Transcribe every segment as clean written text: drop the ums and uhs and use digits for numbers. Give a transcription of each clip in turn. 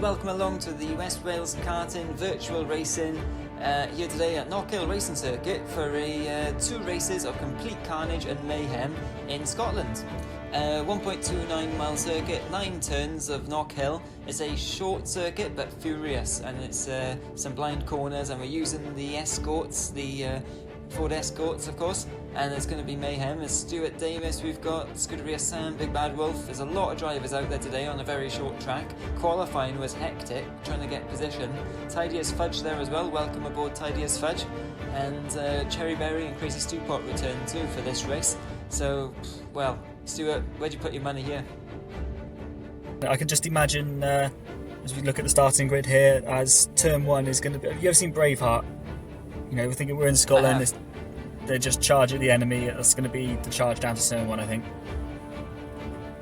welcome along to the West Wales Karting Virtual Racing here today at Knockhill Racing Circuit for 2 races of complete carnage and mayhem in Scotland. 1.29 mile circuit, 9 turns of Knockhill. It's a short circuit but furious, and it's some blind corners, and we're using the Escorts, the Ford Escorts of course, and it's going to be mayhem. There's Stuart Davis, we've got Scuderia Sam, Big Bad Wolf. There's a lot of drivers out there today on a very short track. Qualifying was hectic, trying to get position. Tidy as Fudge there as well, welcome aboard Tidy as Fudge. And Cherry Berry and Crazy Stew Pot return too for this race. So, well, Stuart, where'd you put your money here? I can just imagine, as we look at the starting grid here, as turn 1 is going to be... Have you ever seen Braveheart? You know, we're thinking we're in Scotland, they just charge at the enemy. That's going to be the charge down to turn 1, I think.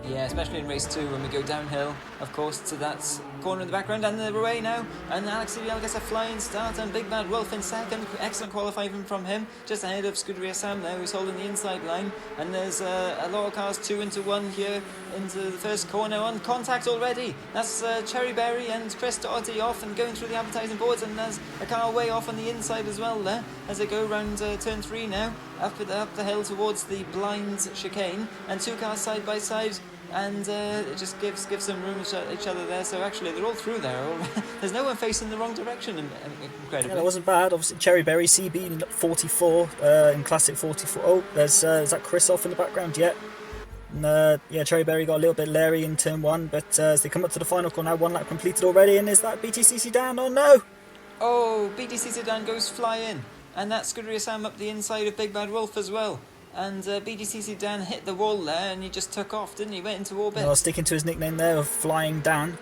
Yeah, especially in race 2 when we go downhill, of course, to that corner in the background, and they're away now. And Alex CDL gets a flying start, and Big Bad Wolf in second. Excellent qualifying from him, just ahead of Scuderia Sam there, who's holding the inside line. And there's a lot of cars 2 into 1 here into the first corner on contact already. That's Cherry Berry and Chris Doherty off and going through the advertising boards, and there's a car way off on the inside as well there as they go round turn 3 now, up the hill towards the blind chicane, and 2 cars side by side. And it just gives some room to each other there. So actually, they're all through there. There's no one facing the wrong direction. Incredibly. Yeah, that wasn't bad. Obviously, Cherry Berry CB in 44 in Classic 44. Oh, there's is that Chris off in the background? Yeah. And, yeah, Cherry Berry got a little bit leery in turn 1, but as they come up to the final corner, now 1 lap completed already. And is that BTC Sedan? Oh no! Oh, BTC Sedan goes flying, and that's Scuderia Sam up the inside of Big Bad Wolf as well. And BDC Sedan hit the wall there, and he just took off, didn't he? Went into orbit. No, sticking to his nickname there of Flying Dan.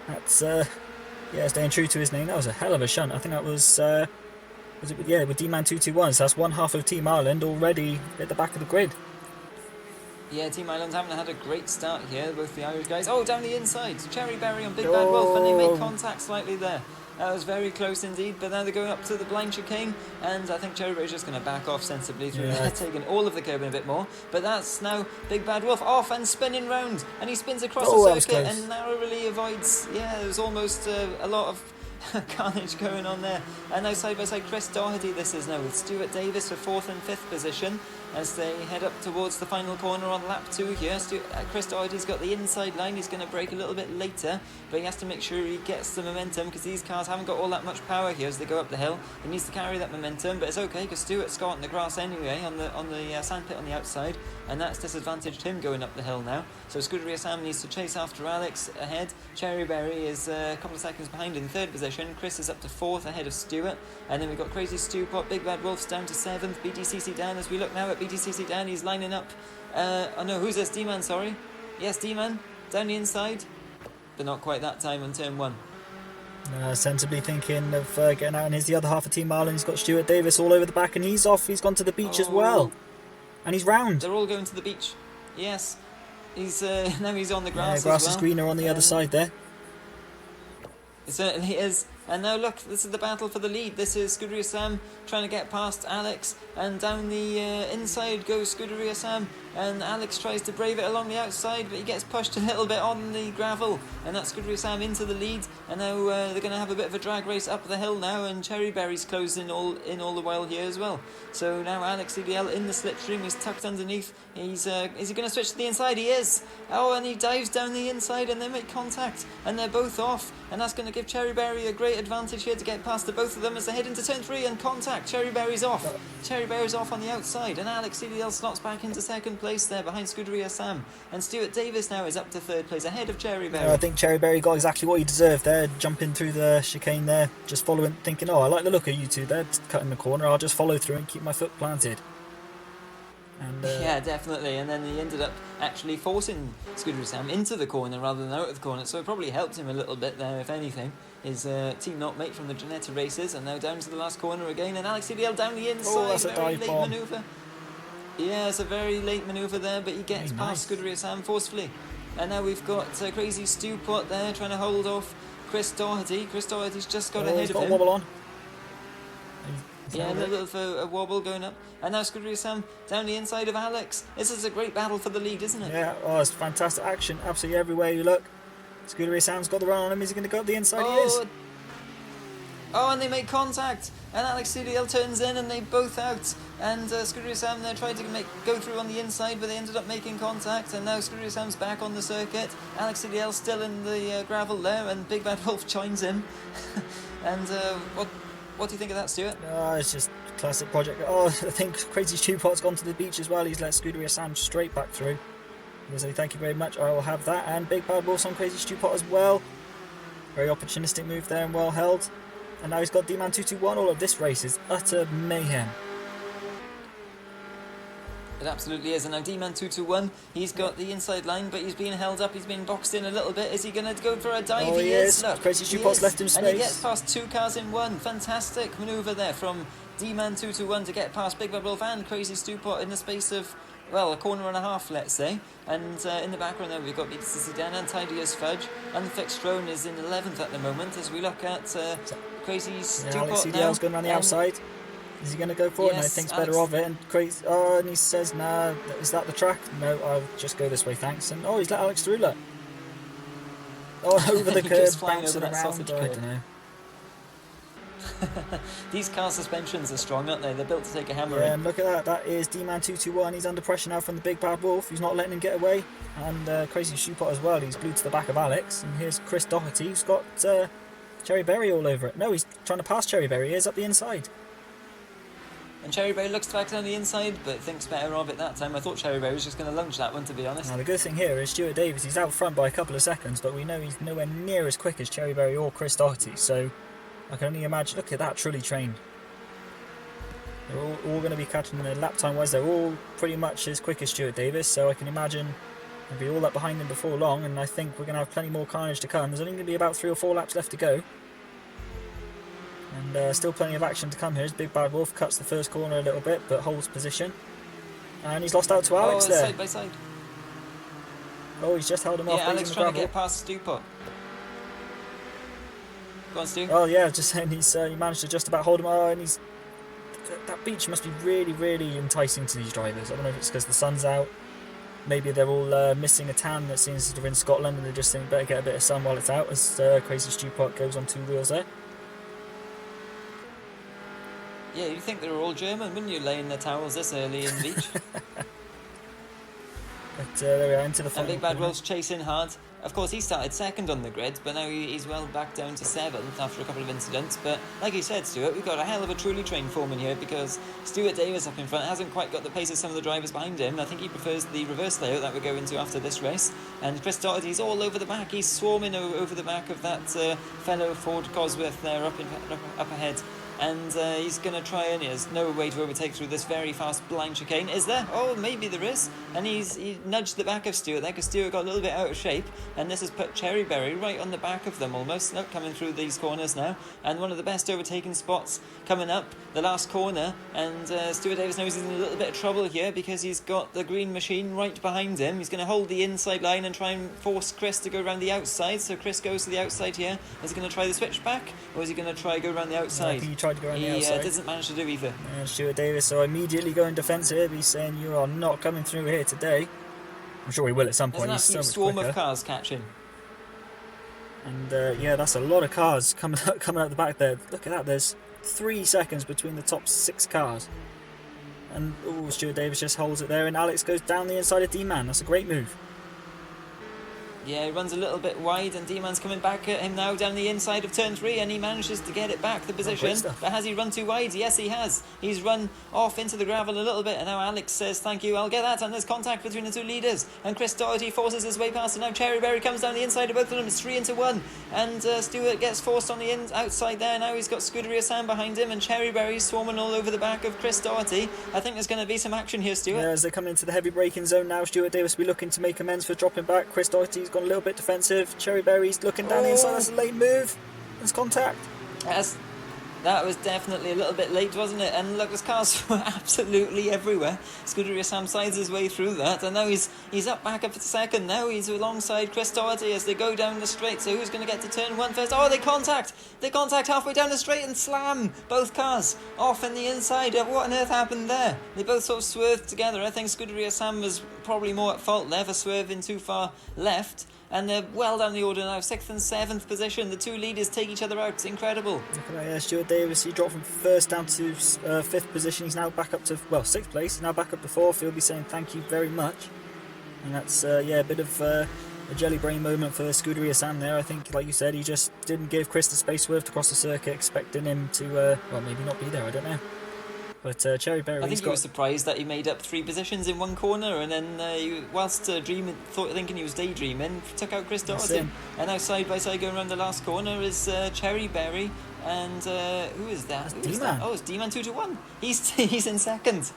That's yeah, staying true to his name. That was a hell of a shunt. I think that was it? Yeah, with D-Man 221. So that's one half of Team Ireland already at the back of the grid. Yeah, Team Ireland haven't had a great start here, both the Irish guys. Oh, down the inside, Cherry Berry on Big Bad Wolf, and they make contact slightly there. That was very close indeed, but now they're going up to the blind chicane, and I think Cherry Berry's just going to back off sensibly through there, taking all of the curb in a bit more. But that's now Big Bad Wolf off and spinning round, and he spins across the circuit and narrowly avoids. Yeah, there was almost a lot of carnage going on there. And now side by side Chris Doherty this is now with Stuart Davis for 4th and 5th position as they head up towards the final corner on lap 2 here. Chris Doherty's got the inside line. He's going to brake a little bit later, but he has to make sure he gets the momentum because these cars haven't got all that much power here as they go up the hill. He needs to carry that momentum, but it's okay because Stuart's got in the grass anyway on the sandpit on the outside, and that's disadvantaged him going up the hill now. So Scuderia Sam needs to chase after Alex ahead. Cherry Berry is a couple of seconds behind in 3rd position. Chris is up to 4th ahead of Stuart, and then we've got Crazy Stew Pot, Big Bad Wolf's down to 7th. BTC Sedan, as we look now at BTC Sedan, he's lining up. Oh no, who's this? D-Man, sorry. Yes, D-Man, down the inside, but not quite that time on turn 1. Sensibly thinking of getting out, and here's the other half of Team Ireland. He's got Stuart Davis all over the back, and he's off. He's gone to the beach as well, and he's round. They're all going to the beach. Yes, he's now he's on the grass. Grass as well. Is greener on the other side there. It certainly is. And now look, this is the battle for the lead. This is Scuderia Sam trying to get past Alex, and down the inside goes Scuderia Sam, and Alex tries to brave it along the outside, but he gets pushed a little bit on the gravel, and that's Scuderia Sam into the lead. And now they're going to have a bit of a drag race up the hill now, and Cherry Berry's closing all the while here as well. So now Alex CDL in the slipstream, he's tucked underneath. Is he going to switch to the inside? He is. Oh, and he dives down the inside, and they make contact, and they're both off, and that's going to give Cherry Berry a great advantage here to get past the both of them as they head into turn 3 and contact. Cherry Berry's off. Cherry Berry's off on the outside, and Alex CDL slots back into 2nd place there behind Scuderia Sam, and Stuart Davis now is up to 3rd place ahead of Cherry Berry. I think Cherry Berry got exactly what he deserved there, jumping through the chicane there, just following, thinking, oh, I like the look of you two there, cutting the corner, I'll just follow through and keep my foot planted. And, yeah, definitely, and then he ended up actually forcing Scuderia Sam into the corner rather than out of the corner, so it probably helped him a little bit there, if anything. His team mate from the Janetta races, and now down to the last corner again, and Alex CDL down the inside. Oh, that's a very dive late bomb. manoeuvre. Yeah, it's a very late manoeuvre there, but he gets past Scuderia Sam forcefully. And now we've got Crazy Stew Pot there trying to hold off Chris Doherty. Chris Doherty's just got ahead of him. Wobble on. Yeah, a little bit of a wobble going up. And now Scuderia Sam down the inside of Alex. This is a great battle for the lead, isn't it? Yeah, oh, it's fantastic action, absolutely everywhere you look. Scuderia Sam's got the run on him. Is he going to go up the inside? He is. Oh, and they make contact, and Alex CDL turns in, and they both out. And Scuderia Sam there tried to go through on the inside, but they ended up making contact. And now Scuderia Sam's back on the circuit. Alex CDL still in the gravel there, and Big Bad Wolf joins him. And what do you think of that, Stuart? It's just classic project. Oh, I think Crazy Stewpot's gone to the beach as well. He's let Scuderia Sam straight back through. He'll say thank you very much. I will have that. And Big Bad Wolf's on Crazy Stewpot as well. Very opportunistic move there and well held. And now he's got D-Man 221. All of this race is utter mayhem. It absolutely is. And now D-Man 221, he's got the inside line, but he's being held up. He's being boxed in a little bit. Is he going to go for a dive? Oh, he is. Look, Crazy Stewpot's left him space. And he gets past 2 cars in 1. Fantastic manoeuvre there from D-Man 221 to get past Big Bad Wolf and Crazy Stewpot in the space of, well, a corner and a half, let's say. And in the background there, we've got Beats the Sedan and Tidy as Fudge. Unfixed Drone is in 11th at the moment as we look at Crazy Stewpot Alex now. CDL's going around the outside. Is he going to go for it? Yes, No, thinks better of it. And Crazy, and he says, nah, is that the track? No, I'll just go this way, thanks. And he's let Alex through, look. Over the curb, bouncing around. I don't know. These car suspensions are strong, aren't they? They're built to take a hammer Yeah, in. and look at that. That is D-Man 221. He's under pressure now from the Big Bad Wolf. He's not letting him get away. And Crazy Stewpot as well. He's glued to the back of Alex. And here's Chris Doherty. He's got Cherry Berry all over it. No, he's trying to pass Cherry Berry. He is up the inside. And Cherry Berry looks back down the inside, but thinks better of it that time. I thought Cherry Berry was just going to lunge that one, to be honest. Now, the good thing here is Stuart Davis. He's out front by a couple of seconds, but we know he's nowhere near as quick as Cherry Berry or Chris Doherty. So I can only imagine. Look at that, truly trained. They're all going to be catching the lap time wise. They're all pretty much as quick as Stuart Davis, so I can imagine they'll be all up behind him before long. And I think we're going to have plenty more carnage to come. There's only going to be about 3 or 4 laps left to go. And still plenty of action to come here as Big Bad Wolf cuts the first corner a little bit, but holds position. And he's lost out to Alex there. Side by side. Oh, he's just held him off. Yeah, Alex trying to get past Stewpot. Go on, Stu. Oh yeah, just saying he managed to just about hold him. And that beach must be really, really enticing to these drivers. I don't know if it's because the sun's out. Maybe they're all missing a tan that seems to be in Scotland, and they just think better get a bit of sun while it's out. As Crazy Stewpot goes on 2 wheels there. Yeah, you'd think they were all German, wouldn't you, laying their towels this early in the beach? But there we are, into the And final Big Bad corner. Wolf's chasing hard. Of course, he started second on the grid, but now he's well back down to 7th after a couple of incidents. But like you said, Stuart, we've got a hell of a truly trained foreman here, because Stuart Davis up in front hasn't quite got the pace of some of the drivers behind him. I think he prefers the reverse layout that we're going to after this race. And Chris Doherty's all over the back. He's swarming over the back of that fellow Ford Cosworth there up ahead. And he's going to try, and there's no way to overtake through this very fast blind chicane. Is there? Oh, maybe there is. And he nudged the back of Stuart there, because Stuart got a little bit out of shape. And this has put Cherry Berry right on the back of them almost. Nope, coming through these corners now. And one of the best overtaking spots coming up, the last corner. And Stuart Davis knows he's in a little bit of trouble here, because he's got the green machine right behind him. He's going to hold the inside line and try and force Chris to go around the outside. So Chris goes to the outside here. Is he going to try the switchback, or is he going to try go around the outside? To go around the outside. He doesn't manage to do either. And Stuart Davis, so immediately going defensive. He's saying, you are not coming through here today. I'm sure he will at some point. There's an absolute swarm of cars catching. And yeah, that's a lot of cars coming out the back there. Look at that, there's 3 seconds between the top 6 cars. And Stuart Davis just holds it there, and Alex goes down the inside of D-Man. That's a great move. Yeah, he runs a little bit wide, and D-Man's coming back at him now down the inside of turn 3, and he manages to get it back, the position. But has he run too wide? Yes, he has. He's run off into the gravel a little bit, and now Alex says, thank you, I'll get that, and there's contact between the 2 leaders. And Chris Doherty forces his way past, and now Cherry Berry comes down the inside of both of them. It's 3 into 1, and Stuart gets forced on the outside there. Now he's got Scuderia Sam behind him, and Cherry Berry's swarming all over the back of Chris Doherty. I think there's going to be some action here, Stuart. Yeah, as they come into the heavy braking zone now, Stuart Davis will be looking to make amends for dropping back. Chris Doherty's gone a little bit defensive. Cherry Berry's looking down the inside. That's a late move. There's contact. That was definitely a little bit late, wasn't it? And look, there's cars were absolutely everywhere. Scuderia Sam sides his way through that, and now he's up back up to second. Now he's alongside Chris Doherty as they go down the straight. So who's going to get to turn 1 first? Oh, they contact halfway down the straight and slam both cars off in the inside. What on earth happened there? They both sort of swerved together. I think Scuderia Sam was probably more at fault there for swerving too far left. and they're well down the order now, 6th and 7th position. The two leaders take each other out. It's incredible. Look at that, yeah, Stuart Davis, he dropped from 1st down to 5th position. He's now back up to, well, 6th place. He's now back up to 4th. He'll be saying thank you very much. And that's, yeah, a bit of a jelly brain moment for Scuderia Sam there. I think, like you said, he just didn't give Chris the space swerve to cross the circuit, expecting him to, well, maybe not be there, I don't know. But Cherry Berry, I think he was surprised that he made up 3 positions in one corner, and then whilst thinking he was daydreaming, took out Chris Doherty. And now side by side going around the last corner is Cherry Berry, and who is that? Who is that? Oh, it's D-Man 221. He's in 2nd.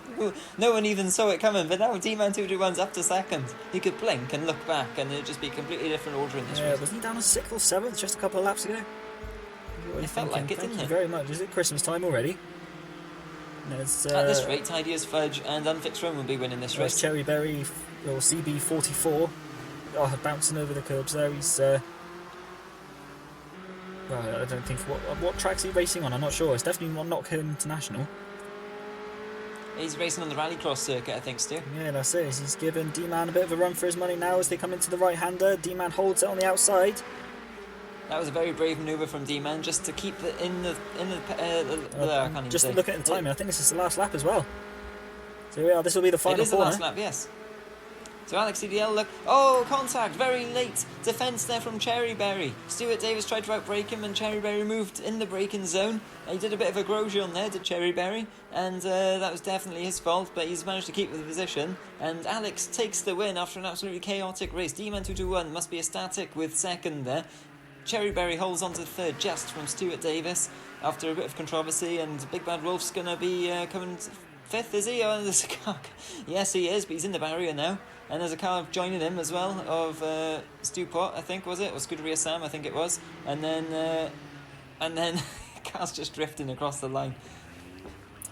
No one even saw it coming, but now D-Man 221's up to 2nd. He could blink and look back, and it'd just be a completely different order in this race. Wasn't he down on 6th or 7th just a couple of laps ago? It felt like it, didn't it? Thank you very much. Is it Christmas time already? At this rate, Tidy as Fudge and Unfixed Rome will be winning this race. Cherry Berry, or CB44, bouncing over the curbs there. He's, well, I don't think, what track's he racing on? I'm not sure. It's definitely not Knockhill International. He's racing on the Rallycross circuit, I think, Stu. Yeah, that's it. He's given D-Man a bit of a run for his money now as they come into the right-hander. D-Man holds it on the outside. That was a very brave manoeuvre from D-Man, just to keep it in the I can't even just say. Looking at the timing, I think this is the last lap as well. So yeah, this will be the final corner. It is the last lap, yes. So Alex CDL, look, oh, contact, very late defence there from Cherry Berry. Stuart Davis tried to outbrake him, and Cherry Berry moved in the braking zone. He did a bit of a Grosjean there, did Cherry Berry, and that was definitely his fault, but he's managed to keep the position. And Alex takes the win after an absolutely chaotic race. D-Man 221 must be ecstatic with 2nd there. Cherry Berry holds on to 3rd just from Stuart Davis after a bit of controversy, and Big Bad Wolf's going to be coming 5th, is he? Oh, there's a car. Yes, he is, but he's in the barrier now. And there's a car joining him as well, of Stu Pot, I think, was it? Or Scuderia Sam, I think it was. And then car's just drifting across the line.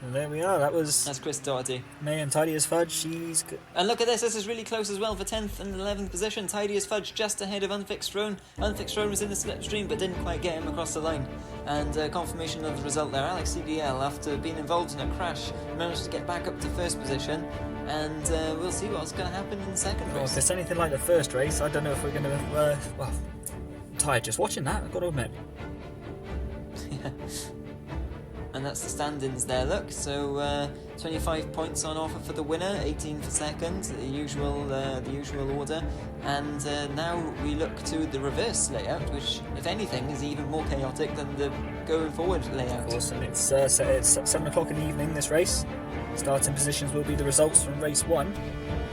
And there we are, that's Chris Doherty. May and Tidy as Fudge, she's good. And look at this is really close as well for 10th and 11th position. Tidy as Fudge just ahead of Unfixed Throne. Unfixed Throne was in the slipstream but didn't quite get him across the line. And confirmation of the result there. Alex CDL, after being involved in a crash, managed to get back up to 1st position. And we'll see what's going to happen in the 2nd race. If it's anything like the 1st race, I don't know if we're going to... well, I'm tired just watching that, I've got to admit. And that's the standings there, look. So 25 points on offer for the winner, 18 for 2nd, the usual order. And now we look to the reverse layout, which, if anything, is even more chaotic than the going forward layout. Of course, and it's 7 o'clock in the evening, this race. Starting positions will be the results from race 1.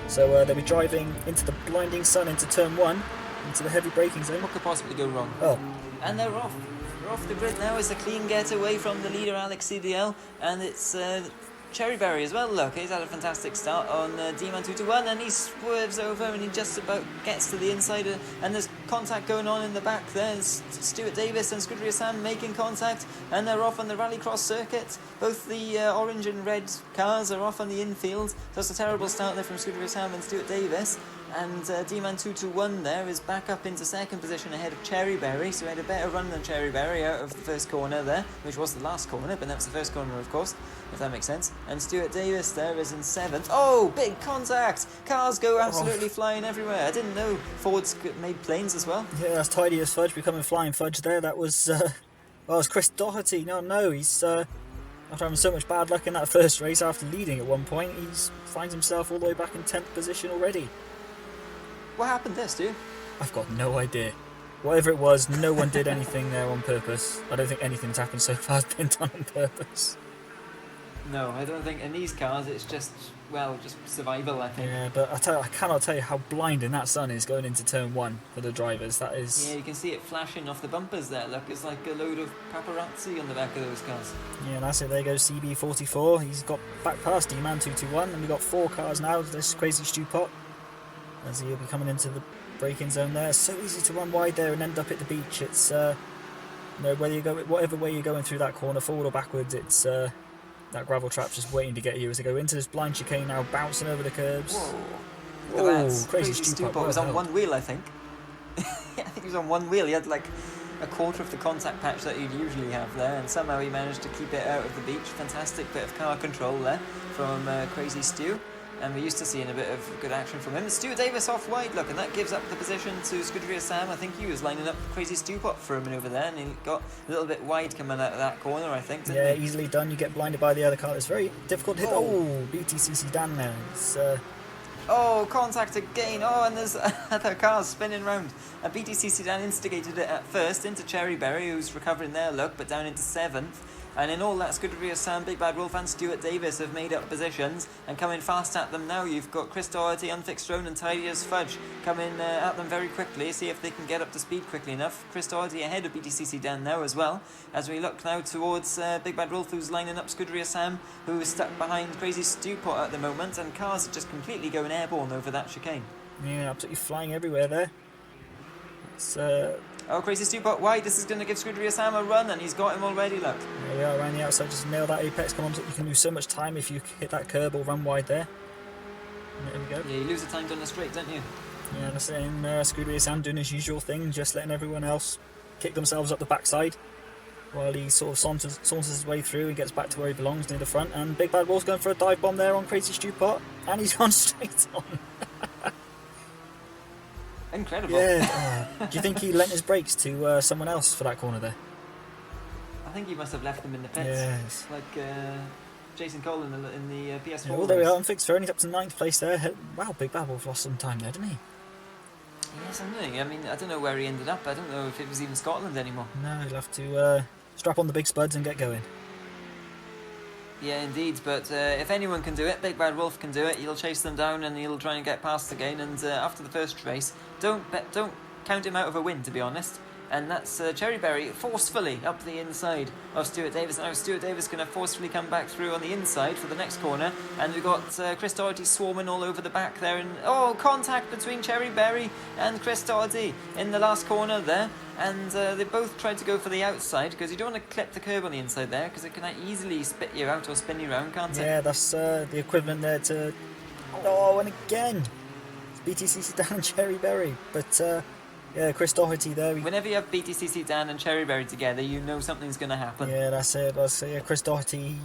So they'll be driving into the blinding sun into turn 1, into the heavy braking zone. What could possibly go wrong? Oh. And they're off. Off the grid now. It's a clean getaway from the leader Alex CDL, and it's Cherry Berry as well. Look, he's had a fantastic start on D-Man 221, and he swerves over and he just about gets to the inside, and there's contact going on in the back there. It's Stuart Davis and Scuderia Sam making contact, and they're off on the Rallycross circuit. Both the orange and red cars are off on the infield, so it's a terrible start there from Scuderia Sam and Stuart Davis. And D-Man 221 there is back up into 2nd position ahead of Cherry Berry, so he had a better run than Cherry Berry out of the 1st corner there, which was the last corner, but that's the 1st corner, of course, if that makes sense. And Stuart Davis there is in 7th. Oh, big contact! Cars go absolutely flying everywhere. I didn't know Ford's made planes as well. Yeah, that's Tidy as Fudge becoming Flying Fudge there. That was, well, it's Chris Doherty. No, he's, after having so much bad luck in that 1st race after leading at one point, he finds himself all the way back in 10th position already. What happened there, Stu? I've got no idea. Whatever it was, no one did anything there on purpose. I don't think anything's happened so far has been done on purpose. No, I don't think in these cars it's just survival, I think. Yeah, but I cannot tell you how blinding that sun is going into turn 1 for the drivers. That is... Yeah, you can see it flashing off the bumpers there. Look, it's like a load of paparazzi on the back of those cars. Yeah, that's it. There goes CB44. He's got back past D-Man 221, and we've got 4 cars now. This crazy Stu Pot, as he'll be coming into the braking zone there. It's so easy to run wide there and end up at the beach. It's whatever way you're going through that corner, forward or backwards, it's that gravel trap's just waiting to get you as they go into this blind chicane now, bouncing over the curbs. Whoa! Look at that. Crazy Stu Pot was on one wheel, I think. Yeah, I think he was on one wheel. He had like a quarter of the contact patch that you'd usually have there, and somehow he managed to keep it out of the beach. Fantastic bit of car control there from Crazy Stu. and we're used to seeing a bit of good action from him. Stuart Davis off wide, look, and that gives up the position to Scuderia Sam. I think he was lining up Crazy Stewpot for him over there, and he got a little bit wide coming out of that corner, I think, didn't he? Easily done. You get blinded by the other car. It's very difficult to hit. Oh, BTCC Dan there. It's, Oh, contact again. Oh, and there's other cars spinning round. BTC Sedan instigated it at first into Cherry Berry, who's recovering their luck, but down into 7th. And in all that, Scuderia Sam, Big Bad Wolf and Stuart Davis have made up positions and coming fast at them now. You've got Chris Doherty, Unfixed Drone and Tidy as Fudge coming at them very quickly, see if they can get up to speed quickly enough. Chris Doherty ahead of BTC Sedan now as well, as we look now towards Big Bad Wolf, who's lining up Scuderia Sam, who is stuck behind Crazy Stewpot at the moment, and cars are just completely going airborne over that chicane. Yeah, absolutely flying everywhere there. It's, Oh, Crazy Stewpot wide. This is going to give Scuderia Sam a run, and he's got him already, look. There we are, around the outside, just nail that apex. Come on, you can lose so much time if you hit that curb or run wide there. There we go. Yeah, you lose the time down the straight, don't you? Yeah, that's it. And Scuderia Sam doing his usual thing, just letting everyone else kick themselves up the backside while he sort of saunters his way through and gets back to where he belongs, near the front. And Big Bad Wolf's going for a dive bomb there on Crazy Stewpot, and he's gone straight on. Incredible. Yeah. Do you think he lent his brakes to someone else for that corner there? I think he must have left them in the pits. Yes. Like Jason Cole in the PS4. Yeah, well, there we are. Unfixed Drone, he's up to 9th place there. Wow, Big Bad Wolf lost some time there, didn't he? Yes, I'm doing. I mean, I don't know where he ended up. I don't know if it was even Scotland anymore. No, he'll have to strap on the big spuds and get going. Yeah, indeed. But if anyone can do it, Big Bad Wolf can do it. He'll chase them down and he'll try and get past again. And after the first race, don't count him out of a win, to be honest. And that's Cherry Berry forcefully up the inside of Stuart Davis. Now Stuart Davis going to forcefully come back through on the inside for the next corner. And we've got Chris Doherty swarming all over the back there. And oh, contact between Cherry Berry and Chris Doherty in the last corner there. And they both tried to go for the outside, because you don't want to clip the curb on the inside there, because it can easily spit you out or spin you around, can't it? Yeah, that's the equivalent there to... Oh, and again! It's BTC Sedan and Cherry Berry. But, yeah, Chris Doherty there. Whenever you have BTC Sedan and Cherry Berry together, you know something's going to happen. Yeah, that's it. Yeah, Chris Doherty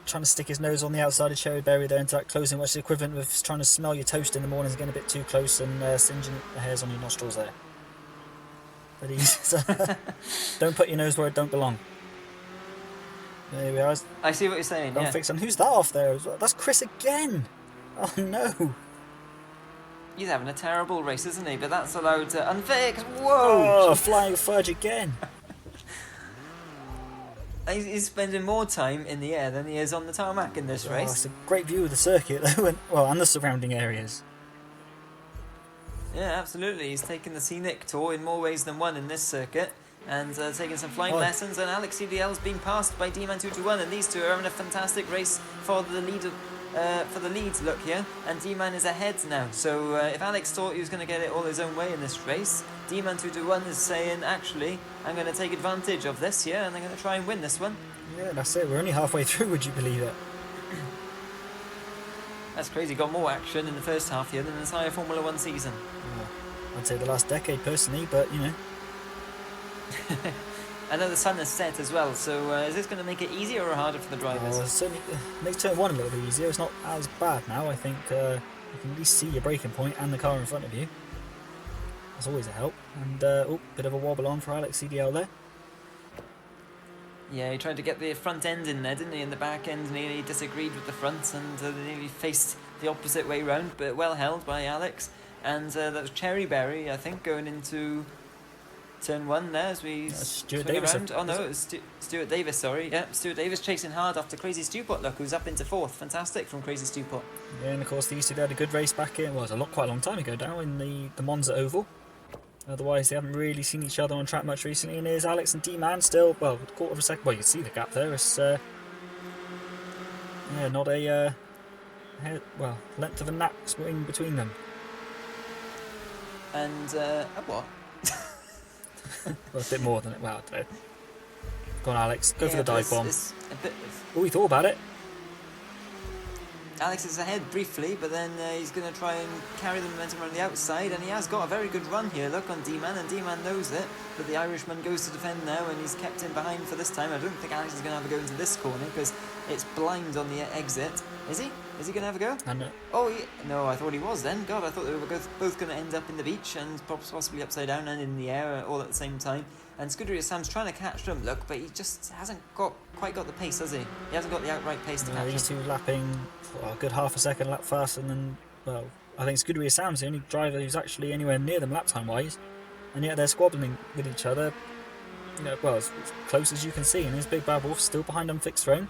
trying to stick his nose on the outside of Cherry Berry there into that closing, which is equivalent with trying to smell your toast in the morning, is getting a bit too close and singeing the hairs on your nostrils there. But he's don't put your nose where it don't belong. There we are. I see what you're saying. Don't Yeah. fix. And who's that off there? That's Chris again. Oh no! He's having a terrible race, isn't he? But that's allowed to unfix. Whoa! Oh, flying fudge again. He's spending more time in the air than he is on the tarmac in this Oh, race. it's a great view of the circuit though, and the surrounding areas. Yeah, absolutely. He's taken the scenic tour in more ways than one in this circuit, and taking some flying lessons. And Alex CDL's been passed by D-Man 221, and these two are having a fantastic race for the lead. For the leads, look here, and D-Man is ahead now. So if Alex thought he was going to get it all his own way in this race, D-Man 221 is saying, actually, I'm going to take advantage of this here, and I'm going to try and win this one. Yeah, that's it. We're only halfway through. Would you believe it? That's crazy. Got more action in the first half here than the entire Formula 1 season. I'd say the last decade personally, but you know. I know the sun has set as well, so is this going to make it easier or harder for the drivers? It certainly makes turn 1 a little bit easier. It's not as bad now. I think you can at least see your braking point and the car in front of you. That's always a help. And bit of a wobble on for Alex CDL there. Yeah, he tried to get the front end in there, didn't he? And the back end nearly disagreed with the front, and nearly faced the opposite way round, but well held by Alex. And that was Cherry Berry, I think, going into turn 1 there as we Stuart swing Davis. around. Oh no, it was Stuart Davis, sorry. Yeah, Stuart Davis chasing hard after Crazy Stewpot, look, who's up into 4th. Fantastic from Crazy Stewpot. Yeah, and of course these two had a good race back in, well, it was quite a long time ago now, in the Monza Oval. Otherwise, they haven't really seen each other on track much recently. And here's Alex and D-Man still, well, a quarter of a second. Well, you can see the gap there. It's, yeah, not a, length of a gnat swing between them. And, what? Well, a bit more than it. Well, I don't know. Go on, Alex. Go for the dive bomb. It's a bit of... Oh, he thought about it. Alex is ahead briefly, but then he's going to try and carry the momentum around the outside, and he has got a very good run here. Look on D-Man, and D-Man knows it, but the Irishman goes to defend now, and he's kept in behind for this time. I don't think Alex is going to have a go into this corner, because it's blind on the exit. Is he? Is he going to have a go? Oh, no, I thought he was then. God, I thought they were both going to end up in the beach and possibly upside down and in the air all at the same time. And Scuderia Sam's trying to catch them, look, but he just hasn't quite got the pace, has he? He hasn't got the outright pace to catch them. These two lapping a good half a second lap faster than, well, I think Scuderia Sam's the only driver who's actually anywhere near them lap time wise, and yet they're squabbling with each other. You know, well, as close as you can see, and his Big Bad Wolf still behind Unfixed Throne.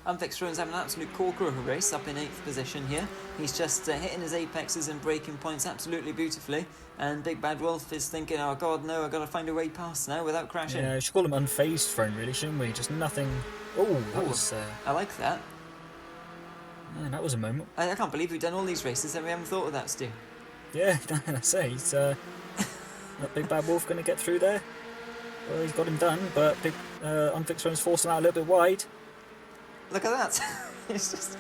Unfixed Throne's having an absolute corker of a race, up in 8th position here. He's just hitting his apexes and braking points absolutely beautifully, and Big Bad Wolf is thinking, oh god, no, I've got to find a way past now without crashing. Yeah, we should call him Unfazed Throne, really, shouldn't we? Just nothing. Oh, that was. I like that. Man, that was a moment. I can't believe we've done all these races and we haven't thought of that, Stu. Yeah, I say, he's. That Big Bad Wolf going to get through there? Well, he's got him done, but Unfixed Throne's forced him out a little bit wide. Look at that. It's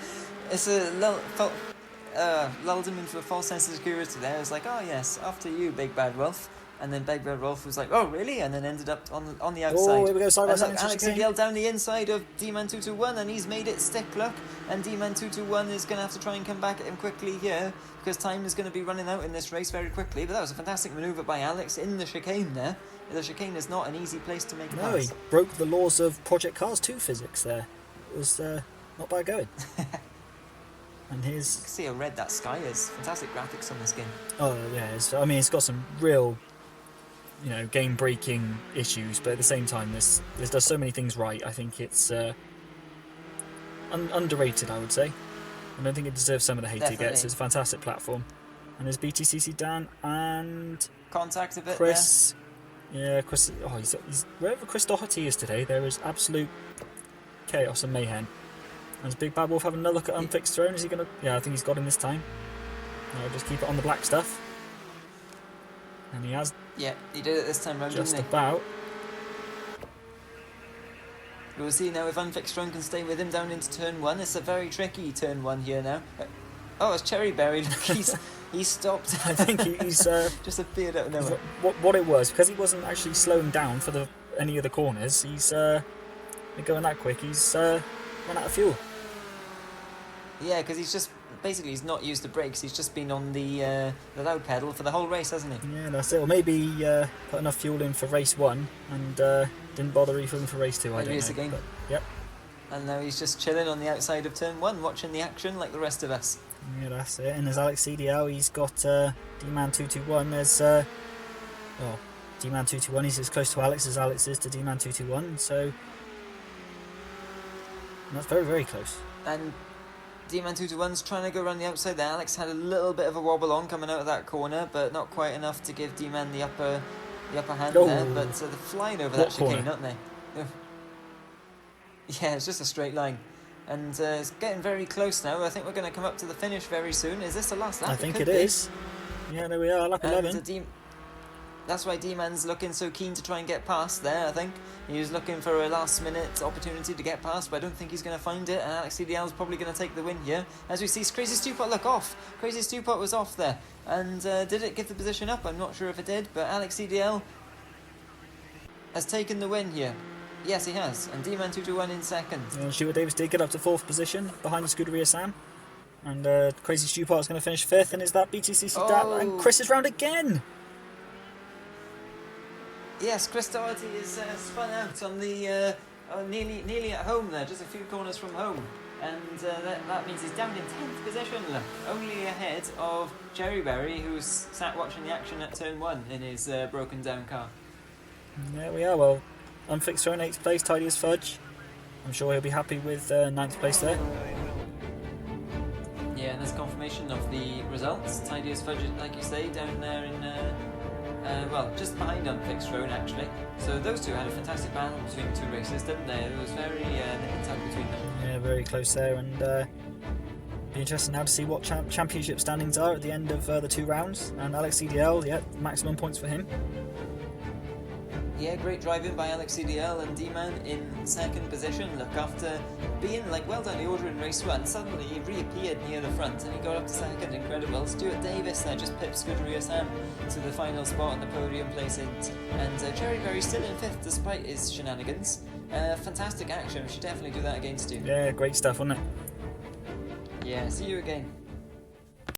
lulled him into a false sense of security there. It's like, oh yes, after you, Big Bad Wolf. And then Big Bad Wolf was like, oh really? And then ended up on the outside. Oh, here we go, side by side. Alex CDL down the inside of D-Man 221, and he's made it stick, look. And D-Man 221 is going to have to try and come back at him quickly here, because time is going to be running out in this race very quickly. But that was a fantastic manoeuvre by Alex in the chicane there. The chicane is not an easy place to make a pass. No, he broke the laws of ProjectCars2 physics there. It was not bad going. And you can see how red that sky is. Fantastic graphics on this game. Oh yeah, it's got some real, game-breaking issues, but at the same time, this does so many things right. I think it's underrated, I would say. I don't think it deserves some of the hate it gets. It's a fantastic platform. And there's BTCC Dan and contact a bit Chris. There. Yeah, Chris. Oh, he's wherever Chris Doherty is today. There is absolute chaos and mayhem. And does Big Bad Wolf have another look at Unfixed Throne? Is he gonna? Yeah, I think he's got him this time. No, just keep it on the black stuff. And he has. Yeah, he did it this time round, just didn't he? About. We'll see now if Unfixed Throne can stay with him down into turn 1. It's a very tricky turn 1 here now. Oh, it's Cherry Berry. Look, he's stopped. I think he's just appeared out of nowhere. What it was, because he wasn't actually slowing down for any of the corners. He's going that quick. He's run out of fuel. Yeah, because he's not used the brakes. He's just been on the loud pedal for the whole race, hasn't he? Yeah, that's it. Or maybe put enough fuel in for race 1 and didn't bother refueling for race 2. I don't know. Again. But, yep. And now he's just chilling on the outside of turn 1, watching the action like the rest of us. Yeah, that's it. And there's Alex CDL. He's got D-Man 221. There's D-Man 221. He's as close to Alex as Alex is to D-Man 221. So that's very, very close. And D-Man 221's trying to go around the outside there. Alex had a little bit of a wobble on coming out of that corner, but not quite enough to give D-Man the upper hand there. But they're flying over that chicane, aren't they? Yeah, it's just a straight line. And it's getting very close now. I think we're going to come up to the finish very soon. Is this the last lap? I think it is. Yeah, there we are, lap 11. That's why D-Man's looking so keen to try and get past there, I think. He was looking for a last-minute opportunity to get past, but I don't think he's going to find it. And Alex CDL's probably going to take the win here. As we see, Crazy Stewpot look off. Crazy Stewpot was off there. And did it give the position up? I'm not sure if it did, but Alex CDL has taken the win here. Yes, he has. And D-Man 221 in second. And Stuart Davis did get up to 4th position behind the Scuderia Sam. And Crazy Stewpot is going to finish 5th. And is that BTCC Dan? And Chris is round again. Yes, Chris Doherty is spun out on the nearly at home there, just a few corners from home. And that means he's down in 10th position, look, only ahead of Cherry Berry, who's sat watching the action at turn 1 in his broken down car. There we are. Well, Unfixed Throne 8th place, tidy as fudge. I'm sure he'll be happy with 9th place there. Yeah, and there's confirmation of the results. Tidy as fudge, like you say, down there in just behind Unfixed Throne actually. So those two had a fantastic battle between the two races, didn't they? It was very tight between them. Yeah, very close there, and be interesting now to see what championship standings are at the end of the 2 rounds. And Alex CDL, yeah, maximum points for him. Yeah, great driving by Alex CDL and D-Man in 2nd position. Look, after being well down the order in race 1, suddenly he reappeared near the front and he got up to 2nd. Incredible. Stuart Davis there just pipped Scuderia Sam to the final spot on the podium placing. And Cherry Berry still in 5th despite his shenanigans. Fantastic action. We should definitely do that again, Stu. Yeah, great stuff, wasn't it? Yeah, see you again.